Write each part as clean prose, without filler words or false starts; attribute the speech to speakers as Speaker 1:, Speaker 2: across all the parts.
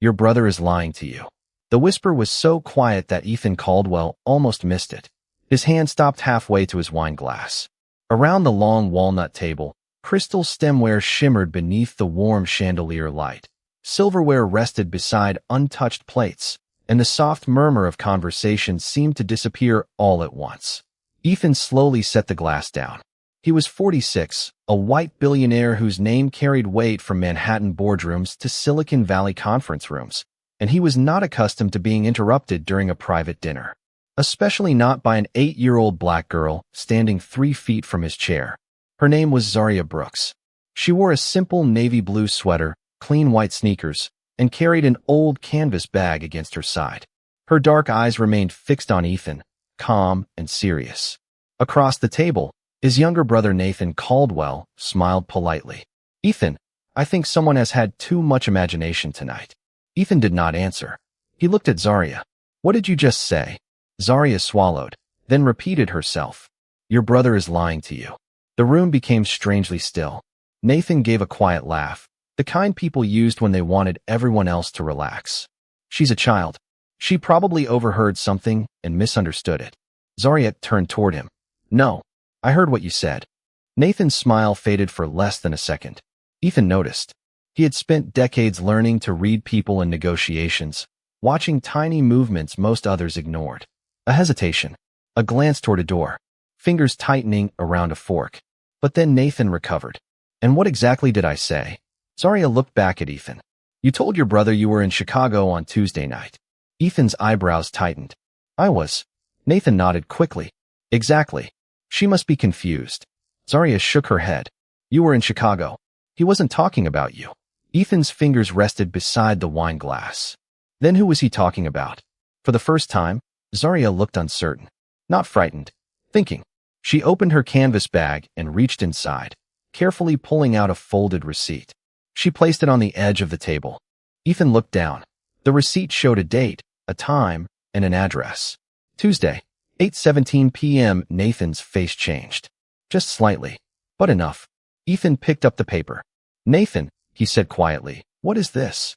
Speaker 1: Your brother is lying to you. The whisper was so quiet that Ethan Caldwell almost missed it. His hand stopped halfway to his wine glass. Around the long walnut table, crystal stemware shimmered beneath the warm chandelier light. Silverware rested beside untouched plates, and the soft murmur of conversation seemed to disappear all at once. Ethan slowly set the glass down. He was 46, a white billionaire whose name carried weight from Manhattan boardrooms to Silicon Valley conference rooms, and he was not accustomed to being interrupted during a private dinner, especially not by an 8-year-old black girl standing 3 feet from his chair. Her name was Zaria Brooks. She wore a simple navy blue sweater, clean white sneakers, and carried an old canvas bag against her side. Her dark eyes remained fixed on Ethan, calm and serious. Across the table, his younger brother Nathan Caldwell smiled politely. "Ethan, I think someone has had too much imagination tonight." Ethan did not answer. He looked at Zaria. "What did you just say?" Zaria swallowed, then repeated herself. "Your brother is lying to you." The room became strangely still. Nathan gave a quiet laugh, the kind people used when they wanted everyone else to relax. "She's a child. She probably overheard something and misunderstood it." Zaria turned toward him. "No, I heard what you said." Nathan's smile faded for less than a second. Ethan noticed. He had spent decades learning to read people in negotiations, watching tiny movements most others ignored. A hesitation, a glance toward a door, fingers tightening around a fork. But then Nathan recovered. "And what exactly did I say?" Zaria looked back at Ethan. "You told your brother you were in Chicago on Tuesday night." Ethan's eyebrows tightened. "I was." Nathan nodded quickly. "Exactly. She must be confused." Zaria shook her head. "You were in Chicago. He wasn't talking about you." Ethan's fingers rested beside the wine glass. "Then who was he talking about?" For the first time, Zaria looked uncertain, not frightened, thinking. She opened her canvas bag and reached inside, carefully pulling out a folded receipt. She placed it on the edge of the table. Ethan looked down. The receipt showed a date, a time, and an address. Tuesday, 8:17 p.m. Nathan's face changed. Just slightly, but enough. Ethan picked up the paper. "Nathan," he said quietly, "what is this?"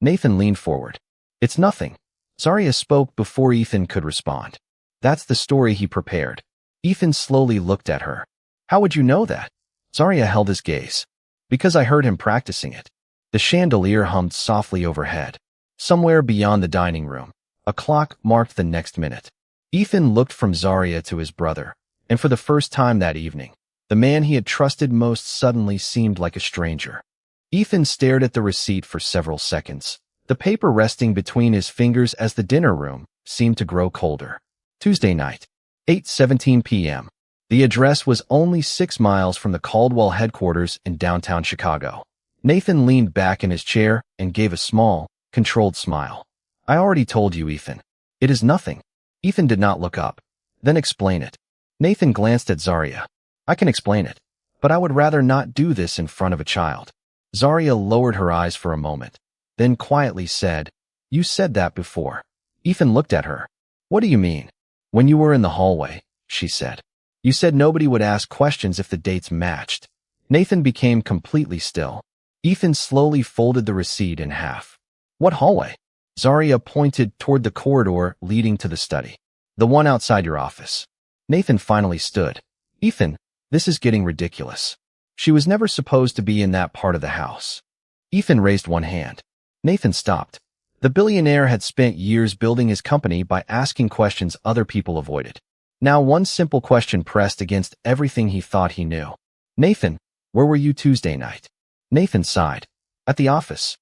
Speaker 1: Nathan leaned forward. "It's nothing." Zaria spoke before Ethan could respond. "That's the story he prepared." Ethan slowly looked at her. "How would you know that?" Zaria held his gaze. "Because I heard him practicing it." The chandelier hummed softly overhead. Somewhere beyond the dining room, a clock marked the next minute. Ethan looked from Zaria to his brother, and for the first time that evening, the man he had trusted most suddenly seemed like a stranger. Ethan stared at the receipt for several seconds, the paper resting between his fingers as the dinner room seemed to grow colder. Tuesday night, 8:17 p.m. The address was only 6 miles from the Caldwell headquarters in downtown Chicago. Nathan leaned back in his chair and gave a small, controlled smile. "I already told you, Ethan. It is nothing." Ethan did not look up. "Then explain it." Nathan glanced at Zaria. "I can explain it, but I would rather not do this in front of a child." Zaria lowered her eyes for a moment, then quietly said, "You said that before." Ethan looked at her. "What do you mean?" "When you were in the hallway," she said. "You said nobody would ask questions if the dates matched." Nathan became completely still. Ethan slowly folded the receipt in half. "What hallway?" Zaria pointed toward the corridor leading to the study. "The one outside your office." Nathan finally stood. "Ethan, this is getting ridiculous. She was never supposed to be in that part of the house." Ethan raised one hand. Nathan stopped. The billionaire had spent years building his company by asking questions other people avoided. Now one simple question pressed against everything he thought he knew. "Nathan, where were you Tuesday night?" Nathan sighed. "At the office."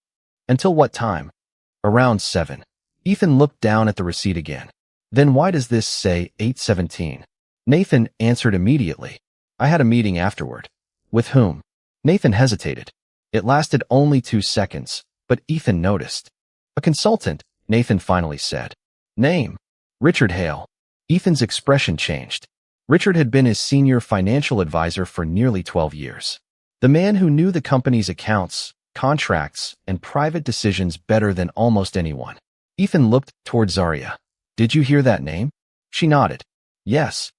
Speaker 1: "Until what time?" "Around 7. Ethan looked down at the receipt again. "Then why does this say 8:17? Nathan answered immediately. "I had a meeting afterward." "With whom?" Nathan hesitated. It lasted only 2 seconds, but Ethan noticed. "A consultant," Nathan finally said. "Name?" "Richard Hale." Ethan's expression changed. Richard had been his senior financial advisor for nearly 12 years. The man who knew the company's accounts, contracts, and private decisions better than almost anyone. Ethan looked toward Zaria. "Did you hear that name?" She nodded. "Yes."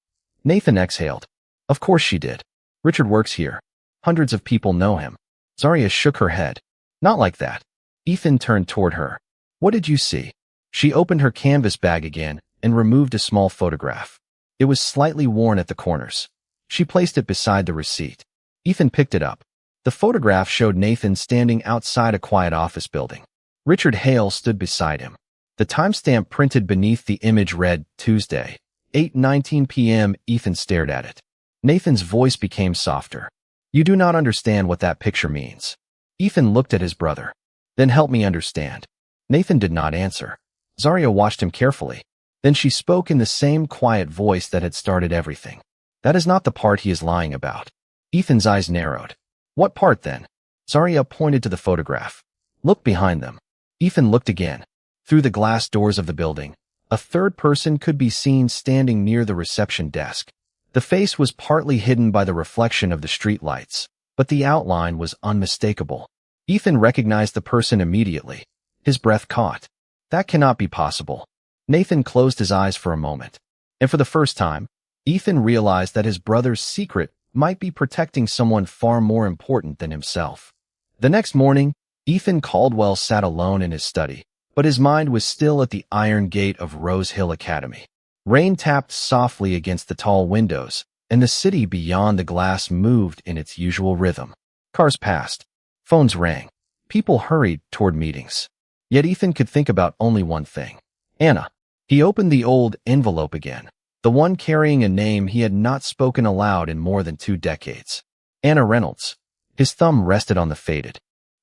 Speaker 1: Nathan exhaled. "Of course she did. Richard works here. Hundreds of people know him." Zaria shook her head. "Not like that." Ethan turned toward her. What did you see? She opened her canvas bag again and removed a small photograph. It was slightly worn at the corners. She placed it beside the receipt. Ethan picked it up. The photograph showed Nathan standing outside a quiet office building. Richard Hale stood beside him. The timestamp printed beneath the image read, Tuesday, 8:19 p.m. Ethan stared at it. Nathan's voice became softer. You do not understand what that picture means. Ethan looked at his brother. Then help me understand. Nathan did not answer. Zarya watched him carefully. Then she spoke in the same quiet voice that had started everything. That is not the part he is lying about. Ethan's eyes narrowed. What part then? Zarya pointed to the photograph. Look behind them. Ethan looked again. Through the glass doors of the building, a third person could be seen standing near the reception desk. The face was partly hidden by the reflection of the street lights, but the outline was unmistakable. Ethan recognized the person immediately. His breath caught. That cannot be possible. Nathan closed his eyes for a moment. And for the first time, Ethan realized that his brother's secret might be protecting someone far more important than himself. The next morning, Ethan Caldwell sat alone in his study, but his mind was still at the iron gate of Rose Hill Academy. Rain tapped softly against the tall windows, and the city beyond the glass moved in its usual rhythm. Cars passed. Phones rang. People hurried toward meetings. Yet Ethan could think about only one thing. Anna. He opened the old envelope again, the one carrying a name he had not spoken aloud in more than 2 decades. Anna Reynolds. His thumb rested on the faded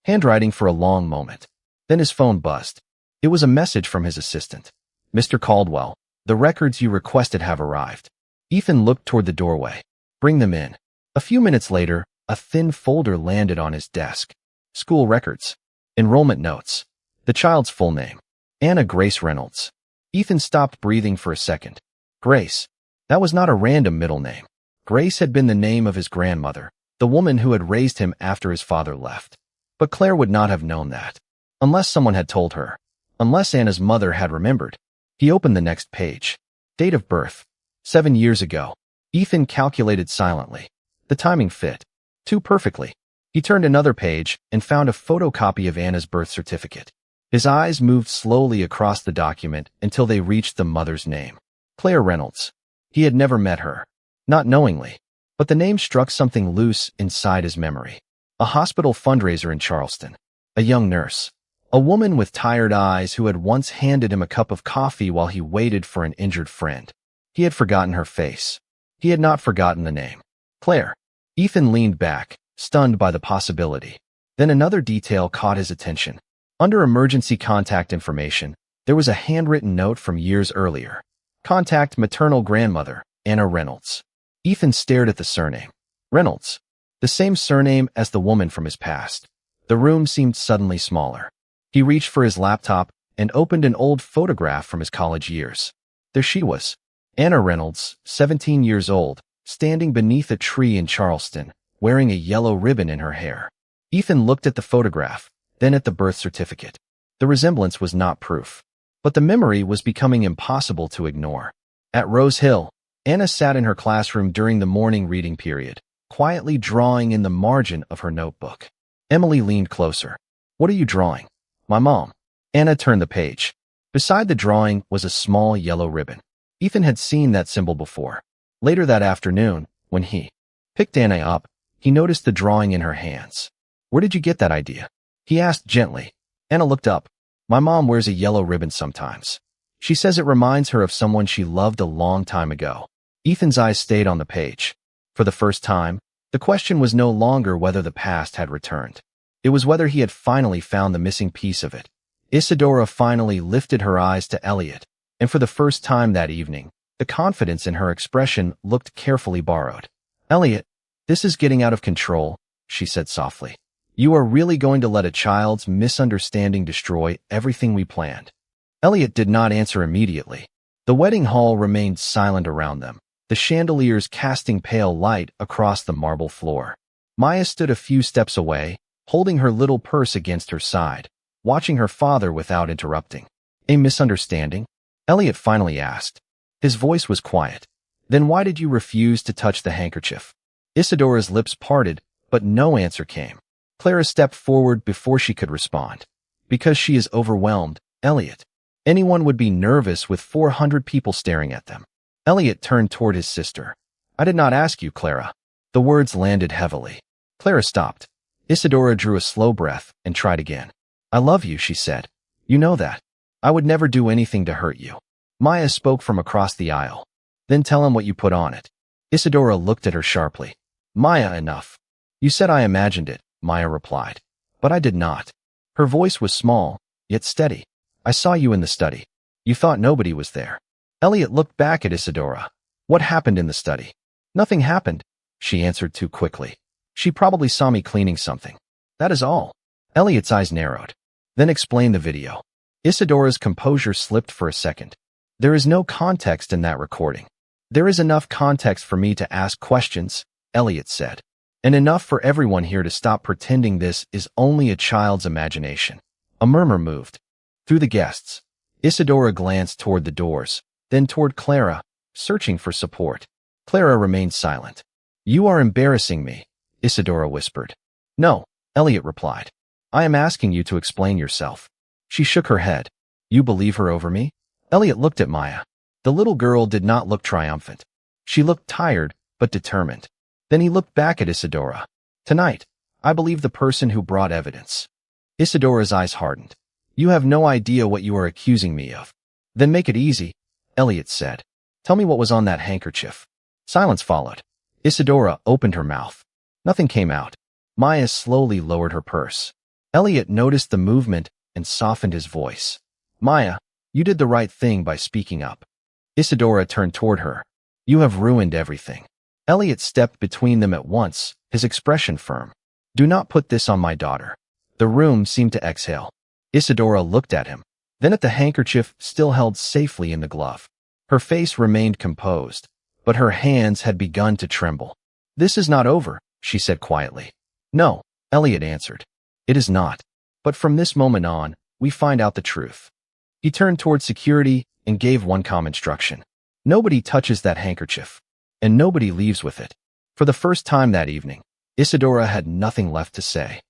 Speaker 1: handwriting for a long moment. Then his phone buzzed. It was a message from his assistant. Mr. Caldwell, the records you requested have arrived. Ethan looked toward the doorway. Bring them in. A few minutes later, a thin folder landed on his desk. School records. Enrollment notes. The child's full name. Anna Grace Reynolds. Ethan stopped breathing for a second. Grace. That was not a random middle name. Grace had been the name of his grandmother, the woman who had raised him after his father left. But Claire would not have known that. Unless someone had told her. Unless Anna's mother had remembered. He opened the next page. Date of birth. 7 years ago. Ethan calculated silently. The timing fit. Too perfectly. He turned another page and found a photocopy of Anna's birth certificate. His eyes moved slowly across the document until they reached the mother's name. Claire Reynolds. He had never met her. Not knowingly. But the name struck something loose inside his memory. A hospital fundraiser in Charleston. A young nurse. A woman with tired eyes who had once handed him a cup of coffee while he waited for an injured friend. He had forgotten her face. He had not forgotten the name. Claire. Ethan leaned back, stunned by the possibility. Then another detail caught his attention. Under emergency contact information, there was a handwritten note from years earlier. Contact maternal grandmother, Anna Reynolds. Ethan stared at the surname. Reynolds. The same surname as the woman from his past. The room seemed suddenly smaller. He reached for his laptop and opened an old photograph from his college years. There she was. Anna Reynolds, 17 years old, standing beneath a tree in Charleston, wearing a yellow ribbon in her hair. Ethan looked at the photograph, then at the birth certificate. The resemblance was not proof. But the memory was becoming impossible to ignore. At Rose Hill, Anna sat in her classroom during the morning reading period, quietly drawing in the margin of her notebook. Emily leaned closer. What are you drawing? My mom. Anna turned the page. Beside the drawing was a small yellow ribbon. Ethan had seen that symbol before. Later that afternoon, when he picked Anna up, he noticed the drawing in her hands. Where did you get that idea? He asked gently. Anna looked up. My mom wears a yellow ribbon sometimes. She says it reminds her of someone she loved a long time ago. Ethan's eyes stayed on the page. For the first time, the question was no longer whether the past had returned. It was whether he had finally found the missing piece of it. Isadora finally lifted her eyes to Elliot, and for the first time that evening, the confidence in her expression looked carefully borrowed. Elliot, this is getting out of control, she said softly. You are really going to let a child's misunderstanding destroy everything we planned? Elliot did not answer immediately. The wedding hall remained silent around them, the chandeliers casting pale light across the marble floor. Maya stood a few steps away, holding her little purse against her side, watching her father without interrupting. A misunderstanding? Elliot finally asked. His voice was quiet. Then why did you refuse to touch the handkerchief? Isadora's lips parted, but no answer came. Clara stepped forward before she could respond. Because she is overwhelmed, Elliot. Anyone would be nervous with 400 people staring at them. Elliot turned toward his sister. I did not ask you, Clara. The words landed heavily. Clara stopped. Isadora drew a slow breath and tried again. I love you, she said. You know that. I would never do anything to hurt you. Maya spoke from across the aisle. Then tell him what you put on it. Isadora looked at her sharply. Maya, enough. You said I imagined it, Maya replied. But I did not. Her voice was small, yet steady. I saw you in the study. You thought nobody was there. Elliot looked back at Isadora. What happened in the study? Nothing happened, she answered too quickly. She probably saw me cleaning something. That is all. Elliot's eyes narrowed. Then explain the video. Isadora's composure slipped for a second. There is no context in that recording. There is enough context for me to ask questions, Elliot said. And enough for everyone here to stop pretending this is only a child's imagination. A murmur moved through the guests. Isadora glanced toward the doors, then toward Clara, searching for support. Clara remained silent. You are embarrassing me, Isadora whispered. No, Elliot replied. I am asking you to explain yourself. She shook her head. You believe her over me? Elliot looked at Maya. The little girl did not look triumphant. She looked tired, but determined. Then he looked back at Isadora. Tonight, I believe the person who brought evidence. Isadora's eyes hardened. You have no idea what you are accusing me of. Then make it easy, Elliot said. Tell me what was on that handkerchief. Silence followed. Isadora opened her mouth. Nothing came out. Maya slowly lowered her purse. Elliot noticed the movement and softened his voice. Maya, you did the right thing by speaking up. Isadora turned toward her. You have ruined everything. Elliot stepped between them at once, his expression firm. Do not put this on my daughter. The room seemed to exhale. Isadora looked at him, then at the handkerchief still held safely in the glove. Her face remained composed, but her hands had begun to tremble. This is not over, she said quietly. No, Elliot answered. It is not. But from this moment on, we find out the truth. He turned toward security and gave one calm instruction. Nobody touches that handkerchief, and nobody leaves with it. For the first time that evening, Isadora had nothing left to say.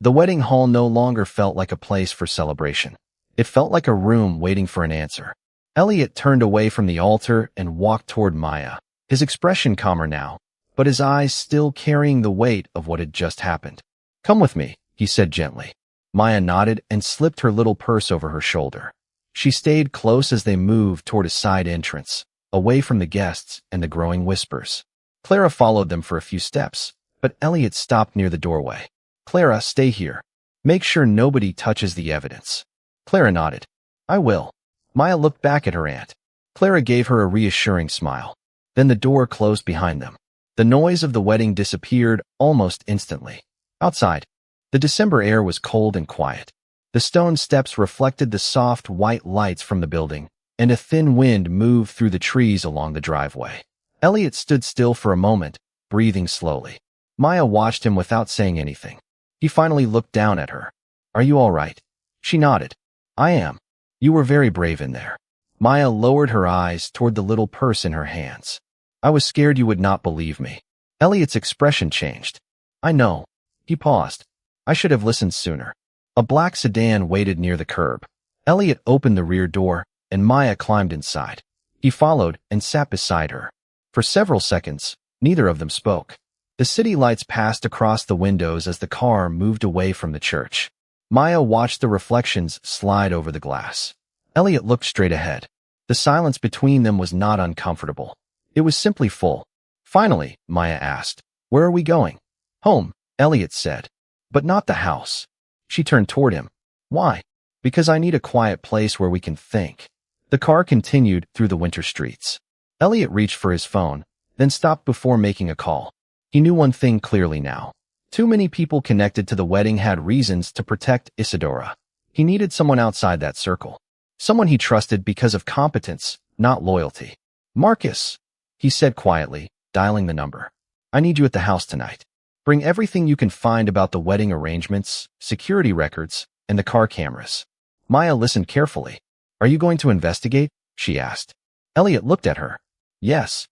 Speaker 1: The wedding hall no longer felt like a place for celebration. It felt like a room waiting for an answer. Elliot turned away from the altar and walked toward Maya, his expression calmer now, but his eyes still carrying the weight of what had just happened. Come with me, he said gently. Maya nodded and slipped her little purse over her shoulder. She stayed close as they moved toward a side entrance, away from the guests and the growing whispers. Clara followed them for a few steps, but Elliot stopped near the doorway. Clara, stay here. Make sure nobody touches the evidence. Clara nodded. I will. Maya looked back at her aunt. Clara gave her a reassuring smile. Then the door closed behind them. The noise of the wedding disappeared almost instantly. Outside, the December air was cold and quiet. The stone steps reflected the soft white lights from the building, and a thin wind moved through the trees along the driveway. Elliot stood still for a moment, breathing slowly. Maya watched him without saying anything. He finally looked down at her. Are you all right? She nodded. I am. You were very brave in there. Maya lowered her eyes toward the little purse in her hands. I was scared you would not believe me. Elliot's expression changed. I know. He paused. I should have listened sooner. A black sedan waited near the curb. Elliot opened the rear door, and Maya climbed inside. He followed and sat beside her. For several seconds, neither of them spoke. The city lights passed across the windows as the car moved away from the church. Maya watched the reflections slide over the glass. Elliot looked straight ahead. The silence between them was not uncomfortable. It was simply full. Finally, Maya asked, Where are we going? Home, Elliot said. But not the house. She turned toward him. Why? Because I need a quiet place where we can think. The car continued through the winter streets. Elliot reached for his phone, then stopped before making a call. He knew one thing clearly now. Too many people connected to the wedding had reasons to protect Isadora. He needed someone outside that circle. Someone he trusted because of competence, not loyalty. Marcus, he said quietly, dialing the number. I need you at the house tonight. Bring everything you can find about the wedding arrangements, security records, and the car cameras. Maya listened carefully. Are you going to investigate? She asked. Elliot looked at her. Yes.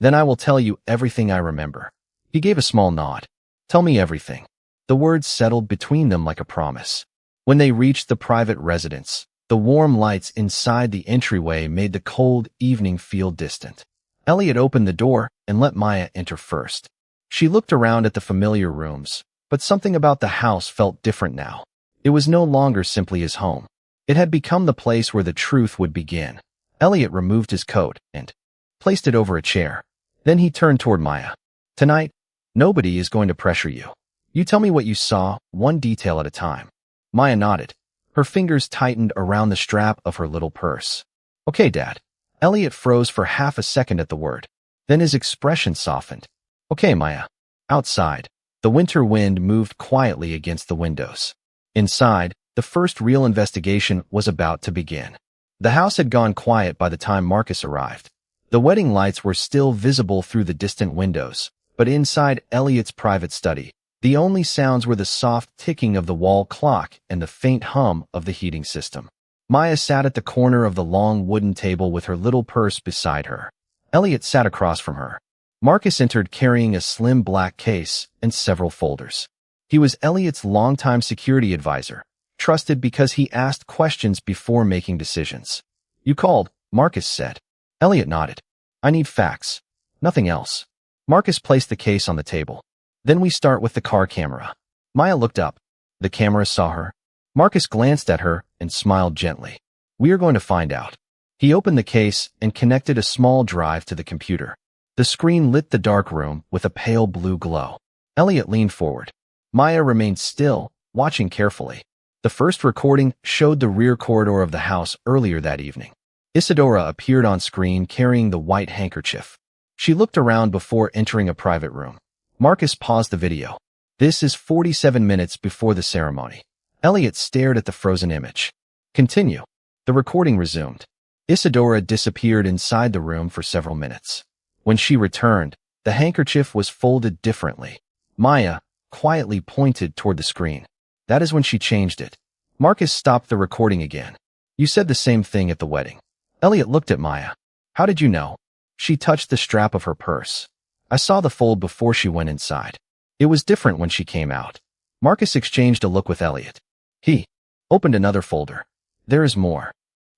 Speaker 1: Then I will tell you everything I remember. He gave a small nod. Tell me everything. The words settled between them like a promise. When they reached the private residence, the warm lights inside the entryway made the cold evening feel distant. Elliot opened the door and let Maya enter first. She looked around at the familiar rooms, but something about the house felt different now. It was no longer simply his home. It had become the place where the truth would begin. Elliot removed his coat and placed it over a chair. Then he turned toward Maya. "Tonight, nobody is going to pressure you. You tell me what you saw, one detail at a time." Maya nodded. Her fingers tightened around the strap of her little purse. "Okay, Dad." Elliot froze for half a second at the word. Then his expression softened. "Okay, Maya." Outside, the winter wind moved quietly against the windows. Inside, the first real investigation was about to begin. The house had gone quiet by the time Marcus arrived. The wedding lights were still visible through the distant windows, but inside Elliot's private study, the only sounds were the soft ticking of the wall clock and the faint hum of the heating system. Maya sat at the corner of the long wooden table with her little purse beside her. Elliot sat across from her. Marcus entered carrying a slim black case and several folders. He was Elliot's longtime security advisor, trusted because he asked questions before making decisions. "You called," Marcus said. Elliot nodded. "I need facts. Nothing else." Marcus placed the case on the table. "Then we start with the car camera." Maya looked up. The camera saw her. Marcus glanced at her and smiled gently. "We are going to find out." He opened the case and connected a small drive to the computer. The screen lit the dark room with a pale blue glow. Elliot leaned forward. Maya remained still, watching carefully. The first recording showed the rear corridor of the house earlier that evening. Isadora appeared on screen carrying the white handkerchief. She looked around before entering a private room. Marcus paused the video. "This is 47 minutes before the ceremony." Elliot stared at the frozen image. "Continue." The recording resumed. Isadora disappeared inside the room for several minutes. When she returned, the handkerchief was folded differently. Maya quietly pointed toward the screen. That is when she changed it. Marcus stopped the recording again. "You said the same thing at the wedding." Elliot looked at Maya. "How did you know?" She touched the strap of her purse. "I saw the fold before she went inside. It was different when she came out." Marcus exchanged a look with Elliot. He opened another folder. "There is more."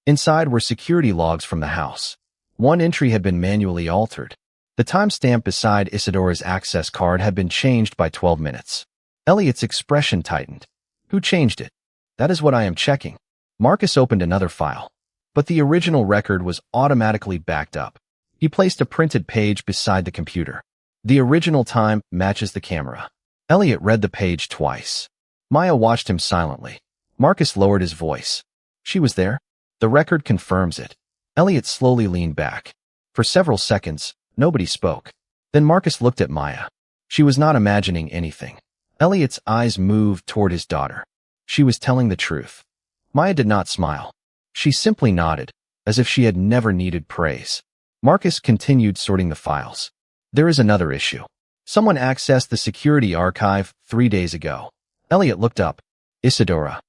Speaker 1: Inside were security logs from the house. One entry had been manually altered. The timestamp beside Isadora's access card had been changed by 12 minutes. Elliot's expression tightened. "Who changed it?" "That is what I am checking." Marcus opened another file. But the original record was automatically backed up. He placed a printed page beside the computer. "The original time matches the camera." Elliot read the page twice. Maya watched him silently. Marcus lowered his voice. "She was there?" "The record confirms it." Elliot slowly leaned back. For several seconds, nobody spoke. Then Marcus looked at Maya. She was not imagining anything. Elliot's eyes moved toward his daughter. She was telling the truth. Maya did not smile. She simply nodded, as if she had never needed praise. Marcus continued sorting the files. "There is another issue. Someone accessed the security archive 3 days ago." Elliot looked up. "Isadora."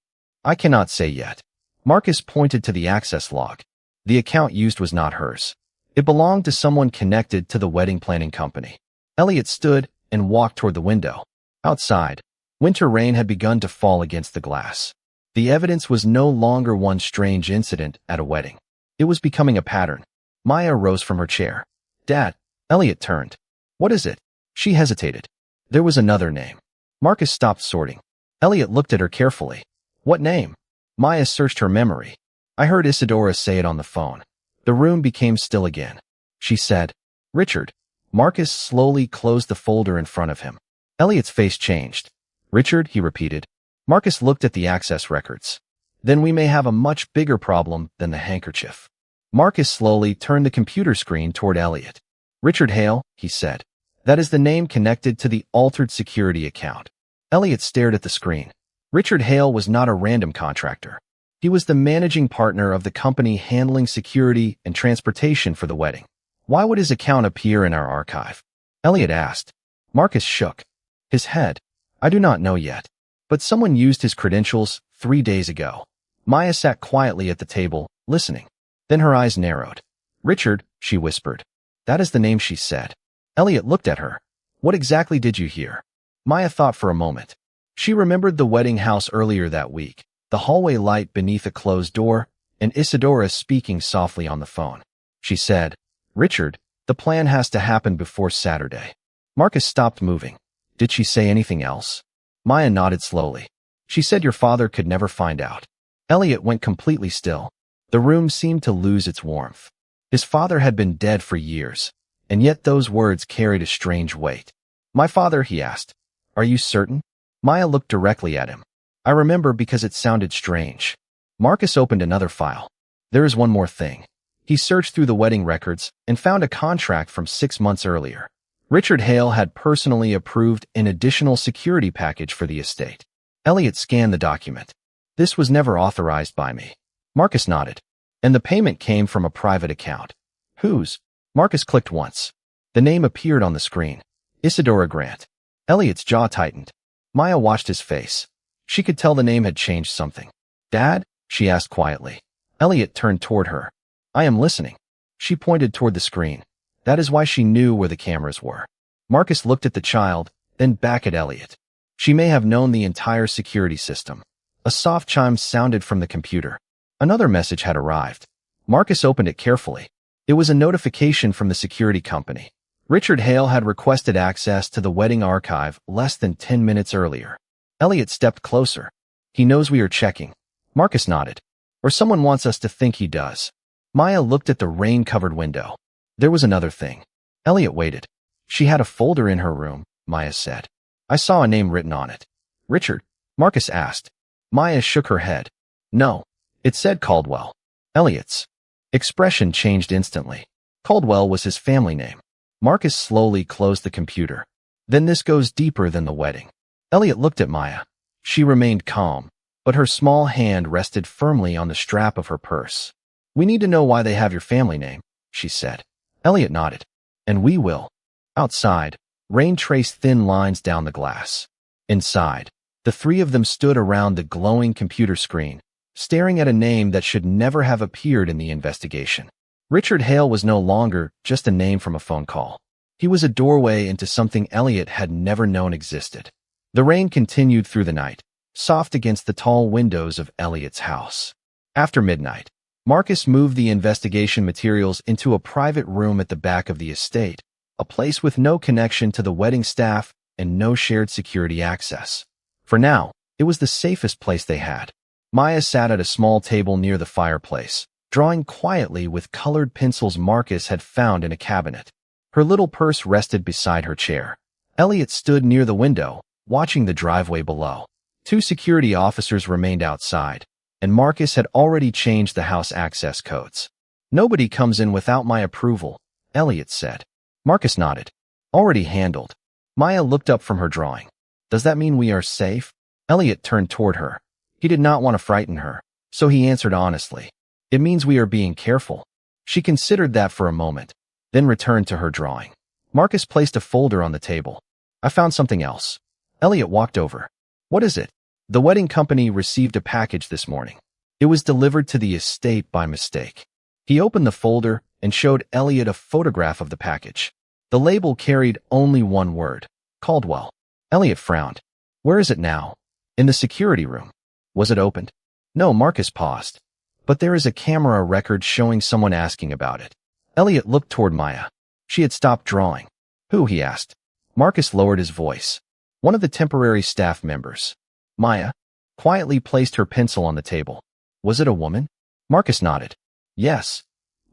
Speaker 1: "I cannot say yet." Marcus pointed to the access log. The account used was not hers. It belonged to someone connected to the wedding planning company. Elliot stood and walked toward the window. Outside, winter rain had begun to fall against the glass. The evidence was no longer one strange incident at a wedding. It was becoming a pattern. Maya rose from her chair. "Dad." Elliot turned. "What is it?" She hesitated. There was another name. Marcus stopped sorting. Elliot looked at her carefully. "What name?" Maya searched her memory. "I heard Isadora say it on the phone." The room became still again. She said, "Richard." Marcus slowly closed the folder in front of him. Elliot's face changed. "Richard," he repeated. Marcus looked at the access records. "Then we may have a much bigger problem than the handkerchief." Marcus slowly turned the computer screen toward Elliot. "Richard Hale," he said. "That is the name connected to the altered security account." Elliot stared at the screen. Richard Hale was not a random contractor. He was the managing partner of the company handling security and transportation for the wedding. "Why would his account appear in our archive?" Elliot asked. Marcus shook his head. "I do not know yet. But someone used his credentials 3 days ago." Maya sat quietly at the table, listening. Then her eyes narrowed. "Richard," she whispered. "That is the name," she said. Elliot looked at her. "What exactly did you hear?" Maya thought for a moment. She remembered the wedding house earlier that week. the hallway light beneath a closed door, and Isadora speaking softly on the phone. She said, "Richard, the plan has to happen before Saturday." Marcus stopped moving. Did she say anything else? Maya nodded slowly. She said your father could never find out. Elliot went completely still. The room seemed to lose its warmth. His father had been dead for years, and yet those words carried a strange weight. "My father?" he asked. "Are you certain?" Maya looked directly at him. "I remember because it sounded strange." Marcus opened another file. "There is one more thing." He searched through the wedding records and found a contract from 6 months earlier. Richard Hale had personally approved an additional security package for the estate. Elliot scanned the document. "This was never authorized by me." Marcus nodded. "And the payment came from a private account." "Whose?" Marcus clicked once. The name appeared on the screen. Isadora Grant. Elliot's jaw tightened. Maya watched his face. She could tell the name had changed something. "Dad?" she asked quietly. Elliot turned toward her. "I am listening." She pointed toward the screen. That is why she knew where the cameras were. Marcus looked at the child, then back at Elliot. She may have known the entire security system. A soft chime sounded from the computer. Another message had arrived. Marcus opened it carefully. It was a notification from the security company. Richard Hale had requested access to the wedding archive less than 10 minutes earlier. Elliot stepped closer. "He knows we are checking." Marcus nodded. "Or someone wants us to think he does." Maya looked at the rain-covered window. There was another thing. Elliot waited. "She had a folder in her room," Maya said. "I saw a name written on it." "Richard?" Marcus asked. Maya shook her head. "No. It said Caldwell." Elliot's expression changed instantly. Caldwell was his family name. Marcus slowly closed the computer. "Then this goes deeper than the wedding." Elliot looked at Maya. She remained calm, but her small hand rested firmly on the strap of her purse. "We need to know why they have your family name," she said. Elliot nodded. "And we will." Outside, rain traced thin lines down the glass. Inside, the three of them stood around the glowing computer screen, staring at a name that should never have appeared in the investigation. Richard Hale was no longer just a name from a phone call. He was a doorway into something Elliot had never known existed. The rain continued through the night, soft against the tall windows of Elliot's house. After midnight, Marcus moved the investigation materials into a private room at the back of the estate, a place with no connection to the wedding staff and no shared security access. For now, it was the safest place they had. Maya sat at a small table near the fireplace, drawing quietly with colored pencils Marcus had found in a cabinet. Her little purse rested beside her chair. Elliot stood near the window, watching the driveway below. 2 security officers remained outside, and Marcus had already changed the house access codes. "Nobody comes in without my approval," Elliot said. Marcus nodded. "Already handled." Maya looked up from her drawing. "Does that mean we are safe?" Elliot turned toward her. He did not want to frighten her, so he answered honestly. "It means we are being careful." She considered that for a moment, then returned to her drawing. Marcus placed a folder on the table. "I found something else." Elliot walked over. "What is it?" "The wedding company received a package this morning. It was delivered to the estate by mistake." He opened the folder and showed Elliot a photograph of the package. The label carried only one word: Caldwell. Elliot frowned. "Where is it now?" "In the security room." "Was it opened?" "No." Marcus paused. "But there is a camera record showing someone asking about it." Elliot looked toward Maya. She had stopped drawing. "Who?" he asked. Marcus lowered his voice. "One of the temporary staff members." Maya quietly placed her pencil on the table. "Was it a woman?" Marcus nodded. "Yes."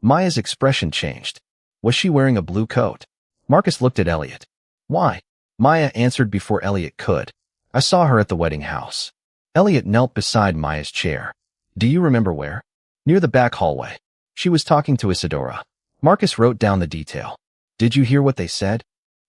Speaker 1: Maya's expression changed. "Was she wearing a blue coat?" Marcus looked at Elliot. "Why?" Maya answered before Elliot could. "I saw her at the wedding house." Elliot knelt beside Maya's chair. "Do you remember where?" "Near the back hallway. She was talking to Isadora." Marcus wrote down the detail. "Did you hear what they said?"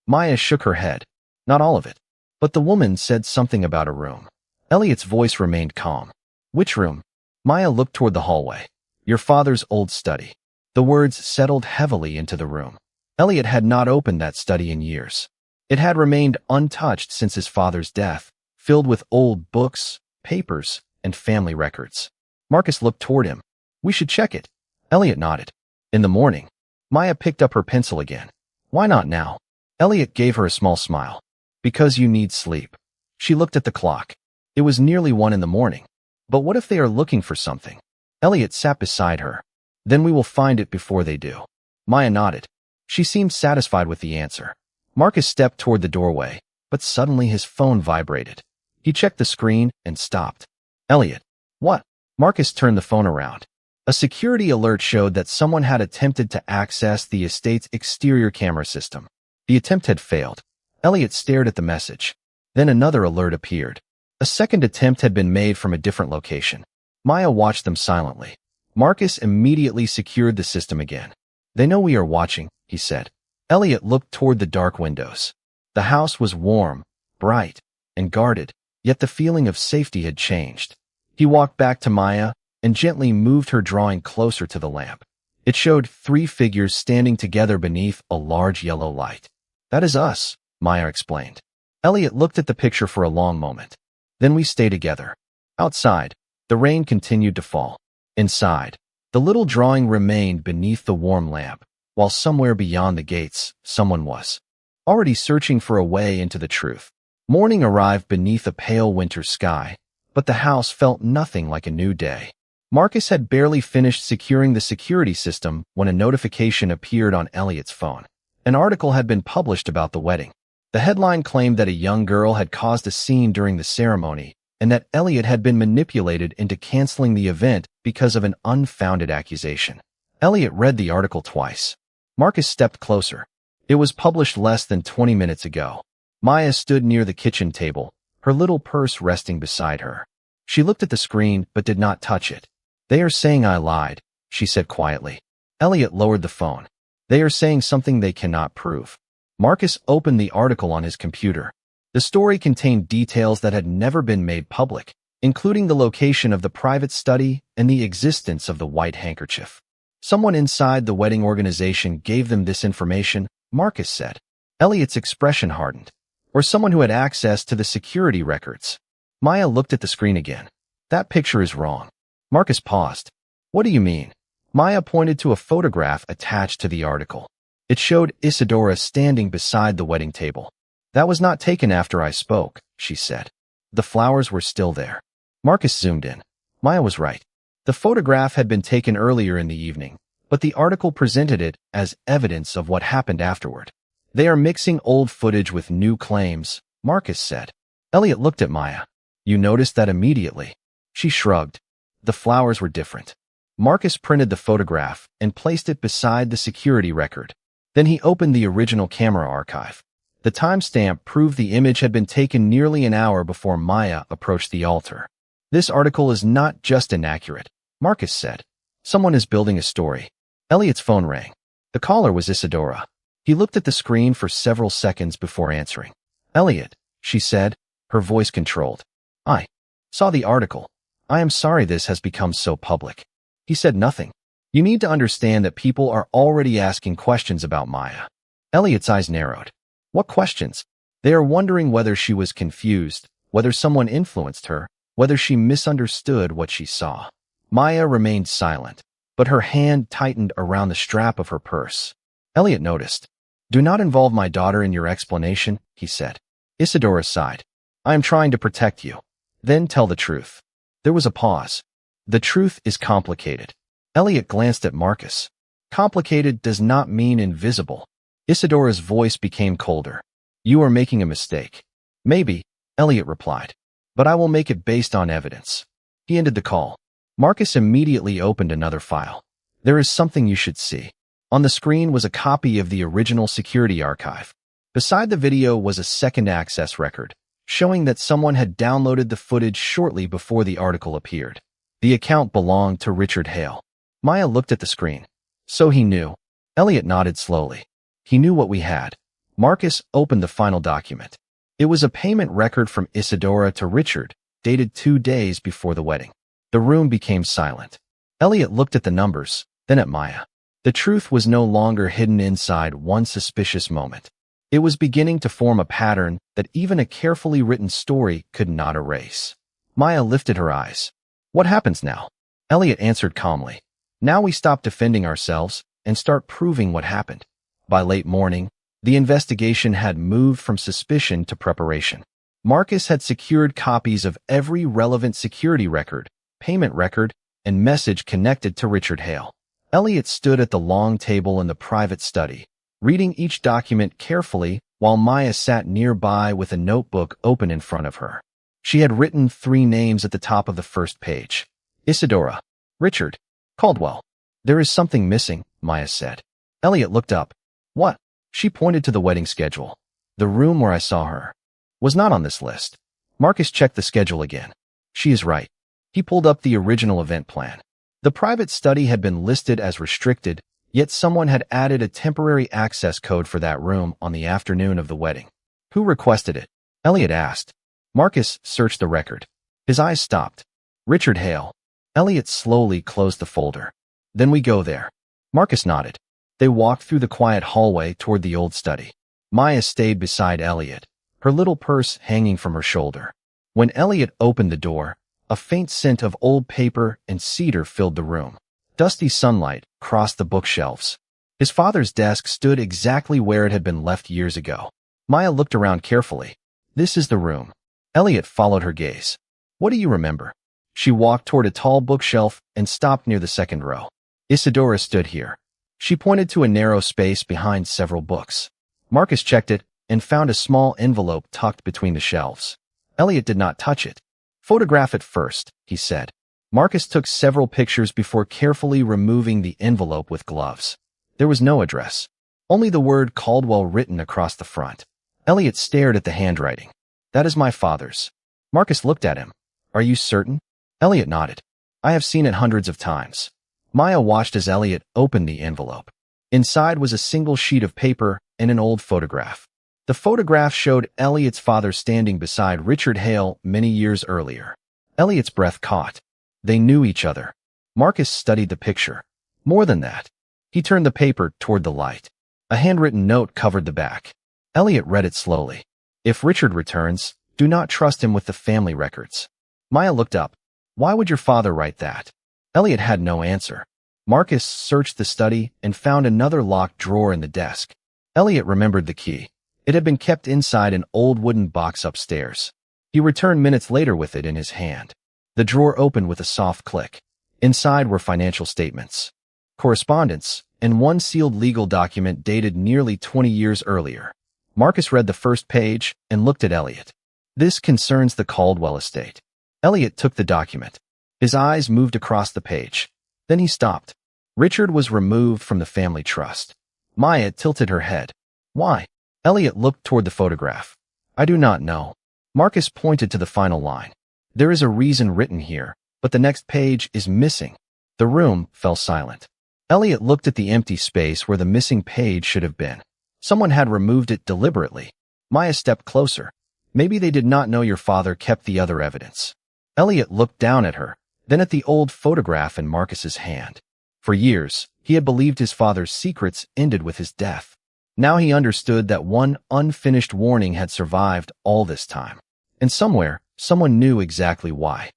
Speaker 1: Maya shook her head. "Not all of it. But the woman said something about a room." Elliot's voice remained calm. "Which room?" Maya looked toward the hallway. "Your father's old study." The words settled heavily into the room. Elliot had not opened that study in years. It had remained untouched since his father's death, filled with old books, papers, and family records. Marcus looked toward him. "We should check it." Elliot nodded. "In the morning." Maya picked up her pencil again. "Why not now?" Elliot gave her a small smile. "Because you need sleep." She looked at the clock. It was nearly 1 in the morning. But what if they are looking for something? Elliot sat beside her. Then we will find it before they do. Maya nodded. She seemed satisfied with the answer. Marcus stepped toward the doorway, but suddenly his phone vibrated. He checked the screen and stopped. Elliot. What? Marcus turned the phone around. A security alert showed that someone had attempted to access the estate's exterior camera system. The attempt had failed. Elliot stared at the message. Then another alert appeared. A second attempt had been made from a different location. Maya watched them silently. Marcus immediately secured the system again. They know we are watching, he said. Elliot looked toward the dark windows. The house was warm, bright, and guarded, yet the feeling of safety had changed. He walked back to Maya and gently moved her drawing closer to the lamp. It showed 3 figures standing together beneath a large yellow light. That is us, Maya explained. Elliot looked at the picture for a long moment. Then we stay together. Outside, the rain continued to fall. Inside, the little drawing remained beneath the warm lamp, while somewhere beyond the gates, someone was already searching for a way into the truth. Morning arrived beneath a pale winter sky, but the house felt nothing like a new day. Marcus had barely finished securing the security system when a notification appeared on Elliot's phone. An article had been published about the wedding. The headline claimed that a young girl had caused a scene during the ceremony and that Elliot had been manipulated into canceling the event because of an unfounded accusation. Elliot read the article twice. Marcus stepped closer. It was published less than 20 minutes ago. Maya stood near the kitchen table, her little purse resting beside her. She looked at the screen but did not touch it. They are saying I lied, she said quietly. Elliot lowered the phone. They are saying something they cannot prove. Marcus opened the article on his computer. The story contained details that had never been made public, including the location of the private study and the existence of the white handkerchief. Someone inside the wedding organization gave them this information, Marcus said. Elliot's expression hardened. Or someone who had access to the security records. Maya looked at the screen again. That picture is wrong. Marcus paused. What do you mean? Maya pointed to a photograph attached to the article. It showed Isadora standing beside the wedding table. That was not taken after I spoke, she said. The flowers were still there. Marcus zoomed in. Maya was right. The photograph had been taken earlier in the evening, but the article presented it as evidence of what happened afterward. They are mixing old footage with new claims, Marcus said. Elliot looked at Maya. You noticed that immediately. She shrugged. The flowers were different. Marcus printed the photograph and placed it beside the security record. Then he opened the original camera archive. The timestamp proved the image had been taken nearly an hour before Maya approached the altar. This article is not just inaccurate, Marcus said. Someone is building a story. Elliot's phone rang. The caller was Isadora. He looked at the screen for several seconds before answering. Elliot, she said, her voice controlled. I saw the article. I am sorry this has become so public. He said nothing. You need to understand that people are already asking questions about Maya. Elliot's eyes narrowed. What questions? They are wondering whether she was confused, whether someone influenced her, whether she misunderstood what she saw. Maya remained silent, but her hand tightened around the strap of her purse. Elliot noticed. Do not involve my daughter in your explanation, he said. Isadora sighed. I am trying to protect you. Then tell the truth. There was a pause. The truth is complicated. Elliot glanced at Marcus. Complicated does not mean invisible. Isadora's voice became colder. You are making a mistake. Maybe, Elliot replied. But I will make it based on evidence. He ended the call. Marcus immediately opened another file. There is something you should see. On the screen was a copy of the original security archive. Beside the video was a second access record, showing that someone had downloaded the footage shortly before the article appeared. The account belonged to Richard Hale. Maya looked at the screen. So he knew. Elliot nodded slowly. He knew what we had. Marcus opened the final document. It was a payment record from Isadora to Richard, dated 2 days before the wedding. The room became silent. Elliot looked at the numbers, then at Maya. The truth was no longer hidden inside one suspicious moment. It was beginning to form a pattern that even a carefully written story could not erase. Maya lifted her eyes. What happens now? Elliot answered calmly. Now we stop defending ourselves and start proving what happened. By late morning, the investigation had moved from suspicion to preparation. Marcus had secured copies of every relevant security record, payment record, and message connected to Richard Hale. Elliot stood at the long table in the private study, reading each document carefully while Maya sat nearby with a notebook open in front of her. She had written 3 names at the top of the first page. Isadora. Richard. Caldwell. There is something missing, Maya said. Elliot looked up. What? She pointed to the wedding schedule. The room where I saw her was not on this list. Marcus checked the schedule again. She is right. He pulled up the original event plan. The private study had been listed as restricted, yet someone had added a temporary access code for that room on the afternoon of the wedding. Who requested it? Elliot asked. Marcus searched the record. His eyes stopped. Richard Hale. Elliot slowly closed the folder. Then we go there. Marcus nodded. They walked through the quiet hallway toward the old study. Maya stayed beside Elliot, her little purse hanging from her shoulder. When Elliot opened the door, a faint scent of old paper and cedar filled the room. Dusty sunlight crossed the bookshelves. His father's desk stood exactly where it had been left years ago. Maya looked around carefully. This is the room. Elliot followed her gaze. What do you remember? She walked toward a tall bookshelf and stopped near the second row. Isadora stood here. She pointed to a narrow space behind several books. Marcus checked it and found a small envelope tucked between the shelves. Elliot did not touch it. Photograph it first, he said. Marcus took several pictures before carefully removing the envelope with gloves. There was no address, only the word Caldwell written across the front. Elliot stared at the handwriting. That is my father's. Marcus looked at him. Are you certain? Elliot nodded. I have seen it hundreds of times. Maya watched as Elliot opened the envelope. Inside was a single sheet of paper and an old photograph. The photograph showed Elliot's father standing beside Richard Hale many years earlier. Elliot's breath caught. They knew each other. Marcus studied the picture. More than that, he turned the paper toward the light. A handwritten note covered the back. Elliot read it slowly. If Richard returns, do not trust him with the family records. Maya looked up. Why would your father write that? Elliot had no answer. Marcus searched the study and found another locked drawer in the desk. Elliot remembered the key. It had been kept inside an old wooden box upstairs. He returned minutes later with it in his hand. The drawer opened with a soft click. Inside were financial statements, correspondence, and one sealed legal document dated nearly 20 years earlier. Marcus read the first page and looked at Elliot. This concerns the Caldwell estate. Elliot took the document. His eyes moved across the page. Then he stopped. Richard was removed from the family trust. Maya tilted her head. Why? Elliot looked toward the photograph. I do not know. Marcus pointed to the final line. There is a reason written here, but the next page is missing. The room fell silent. Elliot looked at the empty space where the missing page should have been. Someone had removed it deliberately. Maya stepped closer. Maybe they did not know your father kept the other evidence. Elliot looked down at her, then at the old photograph in Marcus's hand. For years, he had believed his father's secrets ended with his death. Now he understood that one unfinished warning had survived all this time. And somewhere, someone knew exactly why.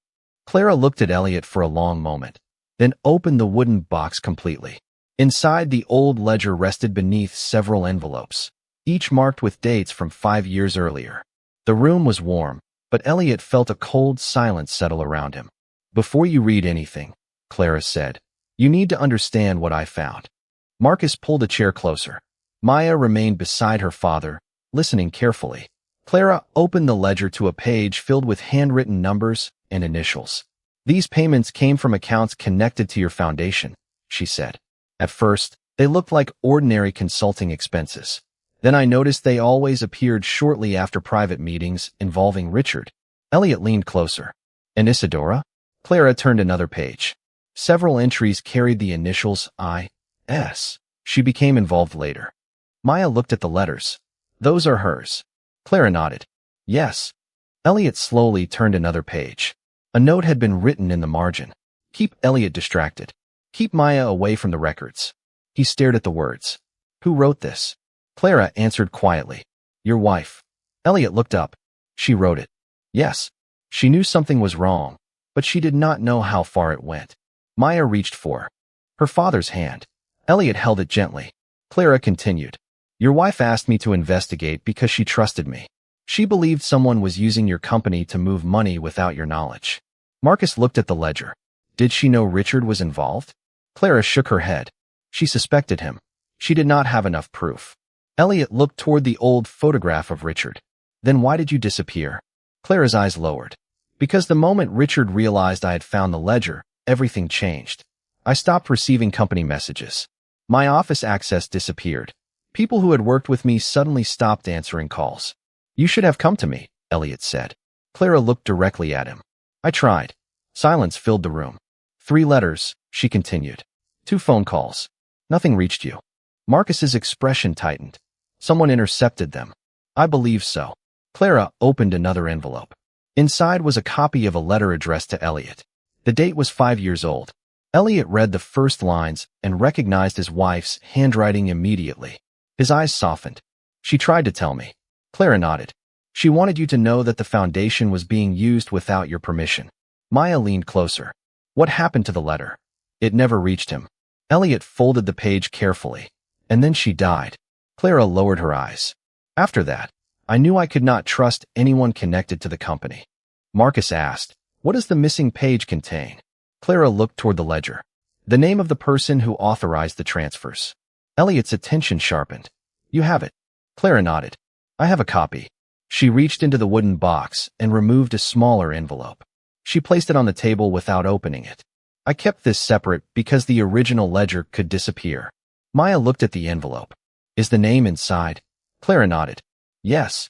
Speaker 1: Clara looked at Elliot for a long moment, then opened the wooden box completely. Inside, the old ledger rested beneath several envelopes, each marked with dates from 5 years earlier. The room was warm, but Elliot felt a cold silence settle around him. Before you read anything, Clara said, you need to understand what I found. Marcus pulled a chair closer. Maya remained beside her father, listening carefully. Clara opened the ledger to a page filled with handwritten numbers and initials. These payments came from accounts connected to your foundation, she said. At first, they looked like ordinary consulting expenses. Then I noticed they always appeared shortly after private meetings involving Richard. Elliot leaned closer. And Isadora? Clara turned another page. Several entries carried the initials I.S. She became involved later. Maya looked at the letters. Those are hers. Clara nodded. Yes. Elliot slowly turned another page. A note had been written in the margin. Keep Elliot distracted. Keep Maya away from the records. He stared at the words. Who wrote this? Clara answered quietly. Your wife. Elliot looked up. She wrote it. Yes. She knew something was wrong, but she did not know how far it went. Maya reached for her father's hand. Elliot held it gently. Clara continued. Your wife asked me to investigate because she trusted me. She believed someone was using your company to move money without your knowledge. Marcus looked at the ledger. Did she know Richard was involved? Clara shook her head. She suspected him. She did not have enough proof. Elliot looked toward the old photograph of Richard. Then why did you disappear? Clara's eyes lowered. Because the moment Richard realized I had found the ledger, everything changed. I stopped receiving company messages. My office access disappeared. People who had worked with me suddenly stopped answering calls. You should have come to me, Elliot said. Clara looked directly at him. I tried. Silence filled the room. 3 letters, she continued. 2 phone calls. Nothing reached you. Marcus's expression tightened. Someone intercepted them. I believe so. Clara opened another envelope. Inside was a copy of a letter addressed to Elliot. The date was 5 years old. Elliot read the first lines and recognized his wife's handwriting immediately. His eyes softened. She tried to tell me. Clara nodded. She wanted you to know that the foundation was being used without your permission. Maya leaned closer. What happened to the letter? It never reached him. Elliot folded the page carefully. And then she died. Clara lowered her eyes. After that, I knew I could not trust anyone connected to the company. Marcus asked, what does the missing page contain? Clara looked toward the ledger. The name of the person who authorized the transfers. Elliot's attention sharpened. You have it. Clara nodded. I have a copy. She reached into the wooden box and removed a smaller envelope. She placed it on the table without opening it. I kept this separate because the original ledger could disappear. Maya looked at the envelope. Is the name inside? Clara nodded. Yes.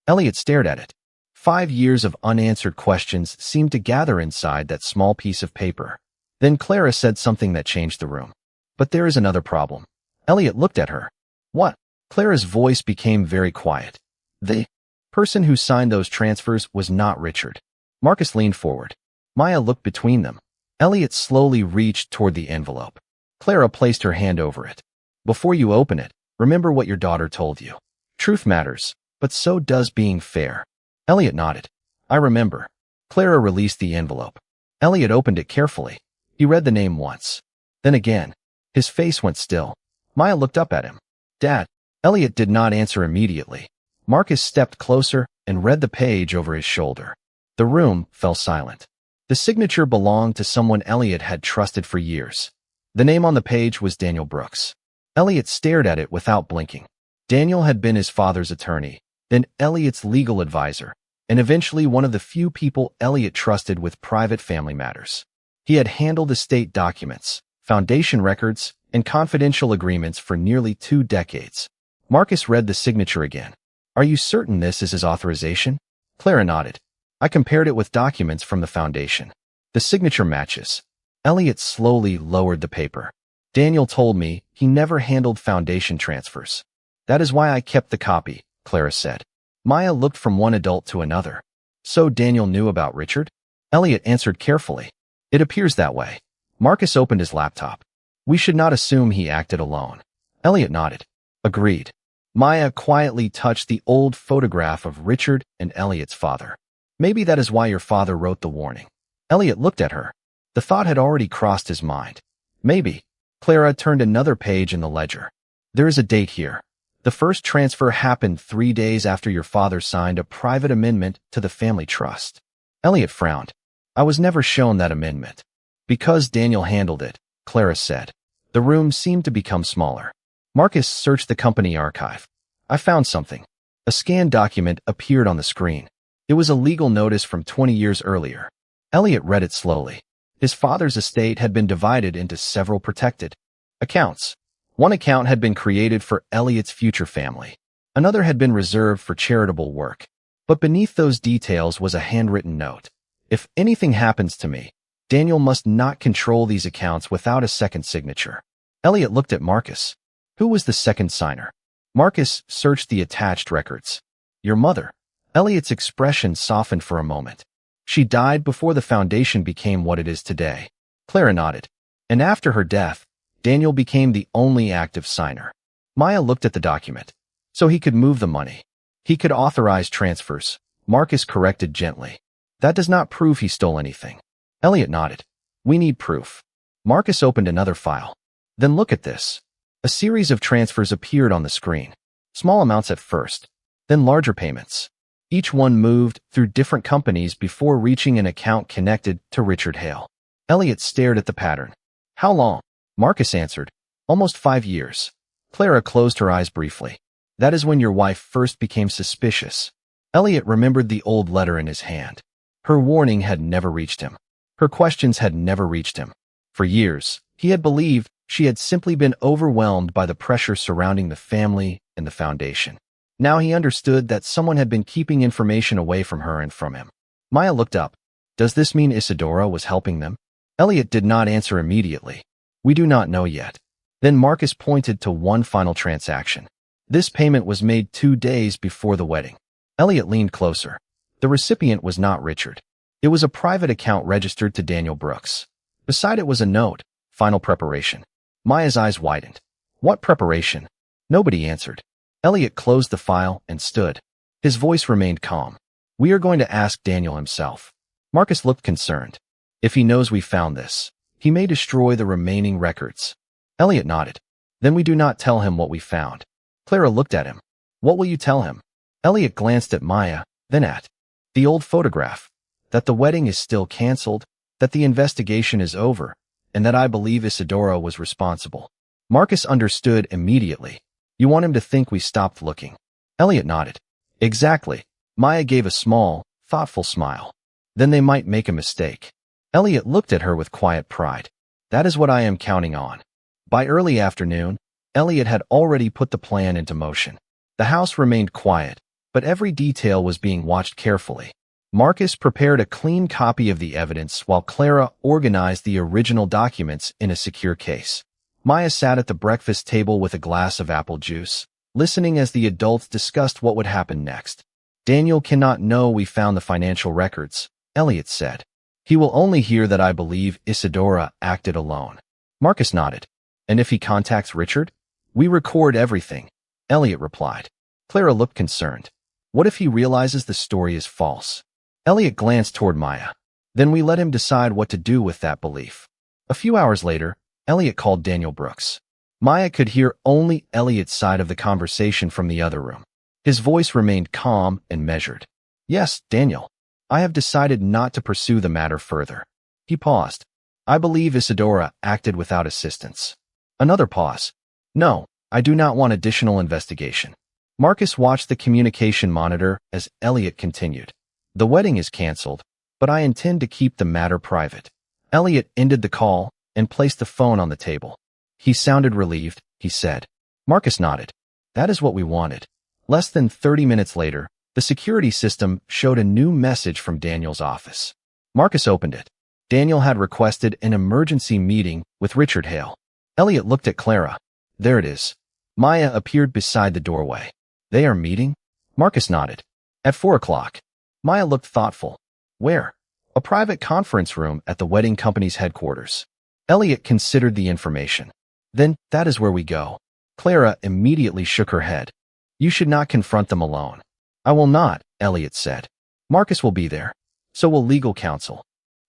Speaker 1: Elliot stared at it. 5 years of unanswered questions seemed to gather inside that small piece of paper. Then Clara said something that changed the room. But there is another problem. Elliot looked at her. What? Clara's voice became very quiet. The person who signed those transfers was not Richard. Marcus leaned forward. Maya looked between them. Elliot slowly reached toward the envelope. Clara placed her hand over it. Before you open it, remember what your daughter told you. Truth matters, but so does being fair. Elliot nodded. I remember. Clara released the envelope. Elliot opened it carefully. He read the name once. Then again. His face went still. Maya looked up at him. Dad. Elliot did not answer immediately. Marcus stepped closer and read the page over his shoulder. The room fell silent. The signature belonged to someone Elliot had trusted for years. The name on the page was Daniel Brooks. Elliot stared at it without blinking. Daniel had been his father's attorney, then Elliot's legal advisor, and eventually one of the few people Elliot trusted with private family matters. He had handled estate documents, foundation records, and confidential agreements for nearly 2 decades. Marcus read the signature again. Are you certain this is his authorization? Clara nodded. I compared it with documents from the foundation. The signature matches. Elliot slowly lowered the paper. Daniel told me he never handled foundation transfers. That is why I kept the copy, Clara said. Maya looked from one adult to another. So Daniel knew about Richard? Elliot answered carefully. It appears that way. Marcus opened his laptop. We should not assume he acted alone. Elliot nodded. Agreed. Maya quietly touched the old photograph of Richard and Elliot's father. Maybe that is why your father wrote the warning. Elliot looked at her. The thought had already crossed his mind. Maybe. Clara turned another page in the ledger. There is a date here. The first transfer happened 3 days after your father signed a private amendment to the family trust. Elliot frowned. I was never shown that amendment. Because Daniel handled it, Clara said. The room seemed to become smaller. Marcus searched the company archive. I found something. A scanned document appeared on the screen. It was a legal notice from 20 years earlier. Elliot read it slowly. His father's estate had been divided into several protected accounts. One account had been created for Elliot's future family. Another had been reserved for charitable work. But beneath those details was a handwritten note. If anything happens to me, Daniel must not control these accounts without a second signature. Elliot looked at Marcus. Who was the second signer? Marcus searched the attached records. Your mother. Elliot's expression softened for a moment. She died before the foundation became what it is today. Clara nodded. And after her death, Daniel became the only active signer. Maya looked at the document. So he could move the money. He could authorize transfers. Marcus corrected gently. That does not prove he stole anything. Elliot nodded. We need proof. Marcus opened another file. Then look at this. A series of transfers appeared on the screen. Small amounts at first, then larger payments. Each one moved through different companies before reaching an account connected to Richard Hale. Elliot stared at the pattern. How long? Marcus answered. Almost 5 years. Clara closed her eyes briefly. That is when your wife first became suspicious. Elliot remembered the old letter in his hand. Her warning had never reached him. Her questions had never reached him. For years, he had believed she had simply been overwhelmed by the pressure surrounding the family and the foundation. Now he understood that someone had been keeping information away from her and from him. Maya looked up. Does this mean Isadora was helping them? Elliot did not answer immediately. We do not know yet. Then Marcus pointed to one final transaction. This payment was made 2 days before the wedding. Elliot leaned closer. The recipient was not Richard. It was a private account registered to Daniel Brooks. Beside it was a note, final preparation. Maya's eyes widened. What preparation? Nobody answered. Elliot closed the file and stood. His voice remained calm. We are going to ask Daniel himself. Marcus looked concerned. If he knows we found this, he may destroy the remaining records. Elliot nodded. Then we do not tell him what we found. Clara looked at him. What will you tell him? Elliot glanced at Maya, then at the old photograph. That the wedding is still canceled, that the investigation is over, and that I believe Isadora was responsible. Marcus understood immediately. You want him to think we stopped looking. Elliot nodded. Exactly. Maya gave a small, thoughtful smile. Then they might make a mistake. Elliot looked at her with quiet pride. That is what I am counting on. By early afternoon, Elliot had already put the plan into motion. The house remained quiet, but every detail was being watched carefully. Marcus prepared a clean copy of the evidence while Clara organized the original documents in a secure case. Maya sat at the breakfast table with a glass of apple juice, listening as the adults discussed what would happen next. Daniel cannot know we found the financial records, Elliot said. He will only hear that I believe Isadora acted alone. Marcus nodded. And if he contacts Richard? We record everything, Elliot replied. Clara looked concerned. What if he realizes the story is false? Elliot glanced toward Maya. Then we let him decide what to do with that belief. A few hours later, Elliot called Daniel Brooks. Maya could hear only Elliot's side of the conversation from the other room. His voice remained calm and measured. Yes, Daniel. I have decided not to pursue the matter further. He paused. I believe Isadora acted without assistance. Another pause. No, I do not want additional investigation. Marcus watched the communication monitor as Elliot continued. The wedding is canceled, but I intend to keep the matter private. Elliot ended the call and placed the phone on the table. He sounded relieved, he said. Marcus nodded. That is what we wanted. Less than 30 minutes later, the security system showed a new message from Daniel's office. Marcus opened it. Daniel had requested an emergency meeting with Richard Hale. Elliot looked at Clara. There it is. Maya appeared beside the doorway. They are meeting? Marcus nodded. At 4 o'clock. Maya looked thoughtful. Where? A private conference room at the wedding company's headquarters. Elliot considered the information. Then, that is where we go. Clara immediately shook her head. You should not confront them alone. I will not, Elliot said. Marcus will be there. So will legal counsel.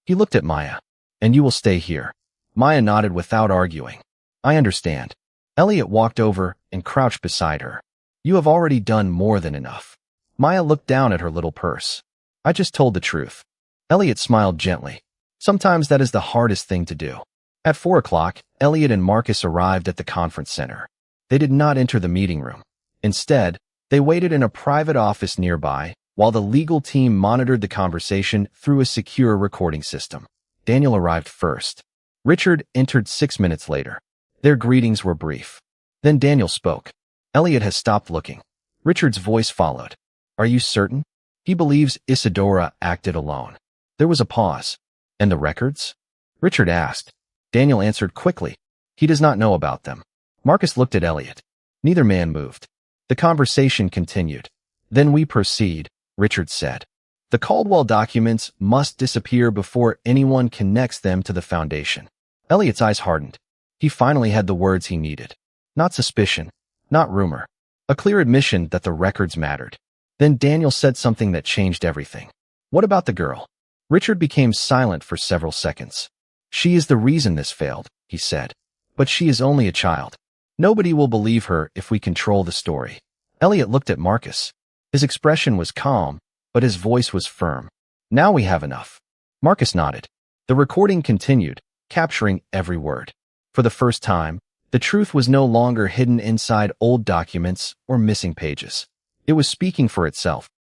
Speaker 1: He looked at Maya. And you will stay here. Maya nodded without arguing. I understand. Elliot walked over and crouched beside her. You have already done more than enough. Maya looked down at her little purse. I just told the truth. Elliot smiled gently. Sometimes that is the hardest thing to do. At 4 o'clock, Elliot and Marcus arrived at the conference center. They did not enter the meeting room. Instead, they waited in a private office nearby while the legal team monitored the conversation through a secure recording system. Daniel arrived first. Richard entered 6 minutes later. Their greetings were brief. Then Daniel spoke. Elliot has stopped looking. Richard's voice followed. Are you certain? He believes Isadora acted alone. There was a pause. And the records? Richard asked. Daniel answered quickly. He does not know about them. Marcus looked at Elliot. Neither man moved. The conversation continued. Then we proceed, Richard said. The Caldwell documents must disappear before anyone connects them to the foundation. Elliot's eyes hardened. He finally had the words he needed. Not suspicion, not rumor. A clear admission that the records mattered. Then Daniel said something that changed everything. What about the girl? Richard became silent for several seconds. She is the reason this failed, he said. But she is only a child. Nobody will believe her if we control the story. Elliot looked at Marcus. His expression was calm, but his voice was firm. Now we have enough. Marcus nodded. The recording continued, capturing every word. For the first time, the truth was no longer hidden inside old documents or missing pages. It was speaking for itself,